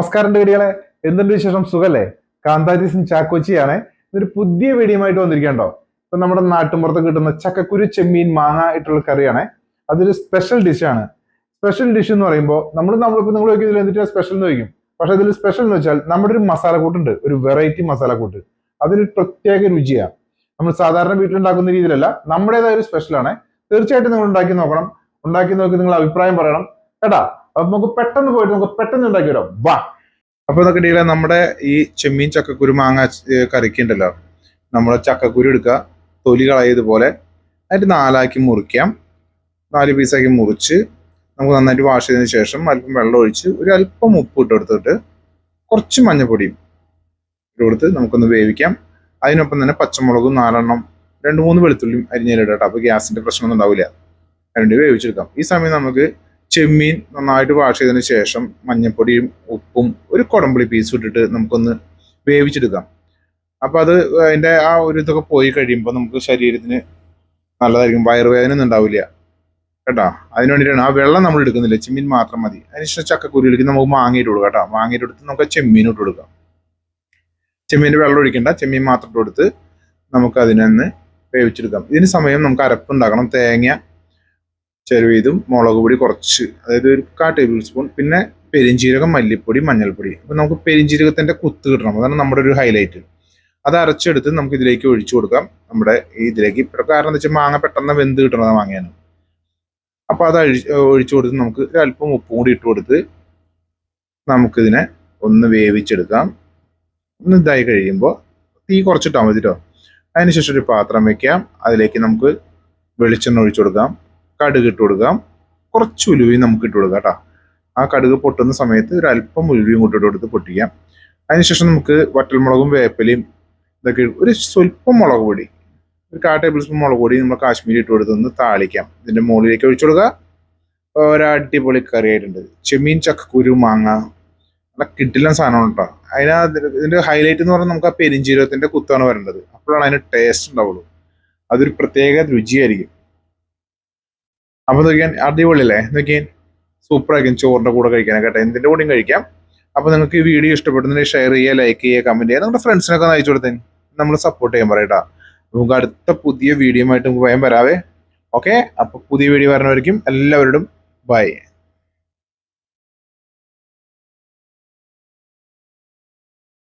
നമസ്കാരം കുട്ടികളെ, എന്തുണ്ട് വിശേഷം? സുഖല്ലേ? കാന്താരി ചാക്കോച്ചിയാണ്. ഇതൊരു പുതിയ വീഡിയോയുമായിട്ട് വന്നിരിക്കണ്ടോ. ഇപ്പൊ നമ്മുടെ നാട്ടുമ്പുറത്ത് കിട്ടുന്ന ചക്കക്കുരു ചെമ്മീൻ മാങ്ങ ആയിട്ടുള്ള കറിയാണ്. അതൊരു സ്പെഷ്യൽ ഡിഷാണ്. സ്പെഷ്യൽ ഡിഷ് എന്ന് പറയുമ്പോൾ നമ്മളിപ്പോ നിങ്ങൾ ഇതിൽ എന്തിട്ടാ സ്പെഷ്യൽ എന്ന് ചോദിക്കും. പക്ഷെ അതിൽ സ്പെഷ്യൽ എന്ന് വെച്ചാൽ നമ്മുടെ ഒരു മസാലക്കൂട്ടുണ്ട്, ഒരു വെറൈറ്റി മസാലക്കൂട്ട്. അതിനൊരു പ്രത്യേക രുചിയാണ്. നമ്മൾ സാധാരണ വീട്ടിലുണ്ടാക്കുന്ന രീതിയിലല്ല, നമ്മുടേതായ ഒരു സ്പെഷ്യലാണ്. തീർച്ചയായിട്ടും നിങ്ങൾ ഉണ്ടാക്കി നോക്കണം. ഉണ്ടാക്കി നോക്കി നിങ്ങൾ അഭിപ്രായം പറയണം കേട്ടാ. അപ്പൊ നമുക്ക് പെട്ടെന്ന് ഉണ്ടാക്കി വരാം, വാ. അപ്പൊ ഇതൊക്കെ ഡീലെ നമ്മുടെ ഈ ചെമ്മീൻ ചക്കക്കുരു മാങ്ങ കറിക്ക് ഉണ്ടല്ലോ, നമ്മൾ ചക്കക്കുരു എടുക്കുക, തൊലി കളയതുപോലെ അതിന്റെ നാലാക്കി മുറിക്കാം. 4 പീസാക്കി മുറിച്ച് നമുക്ക് നന്നായിട്ട് വാഷ് ചെയ്തതിന് ശേഷം അല്പം വെള്ളം ഒഴിച്ച് ഒരു അല്പം ഉപ്പ് ഇട്ട് കൊടുത്തിട്ട് കുറച്ച് മഞ്ഞപ്പൊടിയും ഇട്ട് കൊടുത്ത് നമുക്കൊന്ന് വേവിക്കാം. അതിനൊപ്പം തന്നെ പച്ചമുളകും 4 2-3 വെളുത്തുള്ളിയും അരിഞ്ഞിലിടാം. അപ്പൊ ഗ്യാസിന്റെ പ്രശ്നമൊന്നും ഉണ്ടാവില്ല. അതിനുവേണ്ടി വേവിച്ചെടുക്കാം. ഈ സമയം നമുക്ക് ചെമ്മീൻ നന്നായിട്ട് വാഷ് ചെയ്തതിന് ശേഷം മഞ്ഞപ്പൊടിയും ഉപ്പും ഒരു കുടംപുളി പീസ് ഇട്ടിട്ട് നമുക്കൊന്ന് വേവിച്ചെടുക്കാം. അപ്പൊ അത് അതിന്റെ ആ ഒരു ഇതൊക്കെ പോയി കഴിയുമ്പോൾ നമുക്ക് ശരീരത്തിന് നല്ലതായിരിക്കും. വയറുവേദന ഒന്നും ഉണ്ടാവില്ല കേട്ടോ. അതിന് വേണ്ടിയിട്ടാണ്. ആ വെള്ളം നമ്മൾ എടുക്കുന്നില്ല, ചെമ്മീൻ മാത്രം മതി. അതിനുശേഷം ചക്കക്കുരുവിലേക്ക് നമുക്ക് മാങ്ങയിട്ട് കൊടുക്കാം കേട്ടോ. മാങ്ങയിട്ട് കൊടുത്ത് നമുക്ക് ചെമ്മീൻ ഇട്ട് കൊടുക്കാം. ചെമ്മീൻ്റെ വെള്ളം ഒഴിക്കണ്ട, ചെമ്മീൻ മാത്രം ഇട്ട് കൊടുത്ത് നമുക്ക് അതിനൊന്ന് വേവിച്ചെടുക്കാം. ഇതിന് സമയം നമുക്ക് അരപ്പുണ്ടാക്കണം. തേങ്ങ ചെറുവീതും മുളക് പൊടി കുറച്ച്, അതായത് ഒരു 1/4 ടേബിൾ സ്പൂൺ, പിന്നെ പെരിഞ്ചീരകം, മല്ലിപ്പൊടി, മഞ്ഞൾപ്പൊടി. അപ്പൊ നമുക്ക് പെരിഞ്ചീരകത്തിന്റെ കുത്ത് കിട്ടണം, അതാണ് നമ്മുടെ ഒരു ഹൈലൈറ്റ്. അത് അരച്ചെടുത്ത് നമുക്ക് ഇതിലേക്ക് ഒഴിച്ചു കൊടുക്കാം. നമ്മുടെ ഇതിലേക്ക്, കാരണം എന്താ വെച്ചാൽ മാങ്ങ പെട്ടെന്ന് വെന്ത് കിട്ടണത് മാങ്ങയാണ്. അപ്പൊ അത് ഒഴിച്ചു കൊടുത്ത് നമുക്ക് അല്പം ഉപ്പും കൂടി ഇട്ട് കൊടുത്ത് നമുക്കിതിനെ ഒന്ന് വേവിച്ചെടുക്കാം. ഒന്ന് ഇതായി കഴിയുമ്പോൾ തീ കുറച്ചിട്ടാൽ മതി കേട്ടോ. അതിനുശേഷം ഒരു പാത്രം വെക്കാം. അതിലേക്ക് നമുക്ക് വെളിച്ചെണ്ണ ഒഴിച്ചു കൊടുക്കാം, കടുക് ഇട്ട് കൊടുക്കാം, കുറച്ച് ഉലുവയും നമുക്ക് ഇട്ട് കൊടുക്കാം കേട്ടോ. ആ കടുക് പൊട്ടുന്ന സമയത്ത് ഒരു അല്പം ഉലുവയും കൂട്ടി ഇട്ട് കൊടുത്ത് പൊട്ടിക്കാം. അതിനുശേഷം നമുക്ക് വറ്റൽമുളകും വേപ്പിലയും ഇതൊക്കെ, ഒരു സ്വല്പം മുളക് പൊടി, ഒരു 1/4 ടേബിൾ സ്പൂൺ മുളക് പൊടി നമ്മൾ കാശ്മീരി ഇട്ട് കൊടുത്ത് ഒന്ന് താളിക്കാം. ഇതിന്റെ മുകളിലേക്ക് ഒഴിച്ചു കൊടുക്കുക. ഒരു അടിപൊളി കറി ആയിട്ടുണ്ട്. ചെമ്മീൻ ചക്കക്കുരു മാങ്ങ നല്ല കിടിലൻ സാധനമാണ് കേട്ടോ. ഇതിന്റെ ഹൈലൈറ്റ് എന്ന് പറഞ്ഞാൽ നമുക്ക് ആ പെരിഞ്ചീരകത്തിന്റെ കുത്താണ് വരേണ്ടത്. അപ്പോഴാണ് അതിന് ടേസ്റ്റ് ഉണ്ടാവുള്ളൂ. അതൊരു പ്രത്യേക രുചിയായിരിക്കും. അപ്പൊ നോക്കിയാൽ അടിപൊളിയല്ലേ? നോക്കിയാൽ സൂപ്പർ ആയിരിക്കും ചോറിന്റെ കൂടെ കഴിക്കാനൊക്കെ കേട്ടോ. എന്തിന്റെ കൂടെയും കഴിക്കാം. അപ്പൊ നിങ്ങൾക്ക് ഈ വീഡിയോ ഇഷ്ടപ്പെടുന്നതിന് ഷെയർ ചെയ്യുക, ലൈക്ക് ചെയ്യുക, കമന്റ് ചെയ്യുക. നിങ്ങളുടെ ഫ്രണ്ട്സിനൊക്കെ ഒന്ന് അയച്ചു കൊടുത്തേ, നമ്മൾ സപ്പോർട്ട് ചെയ്യാൻ പറയട്ടാ. നമുക്ക് അടുത്ത പുതിയ വീഡിയോ ആയിട്ട് നമുക്ക് വേഗം വരാവേ. ഓക്കെ, അപ്പൊ പുതിയ വീഡിയോ വരുന്നവരിക്കും എല്ലാവരോടും ബൈ.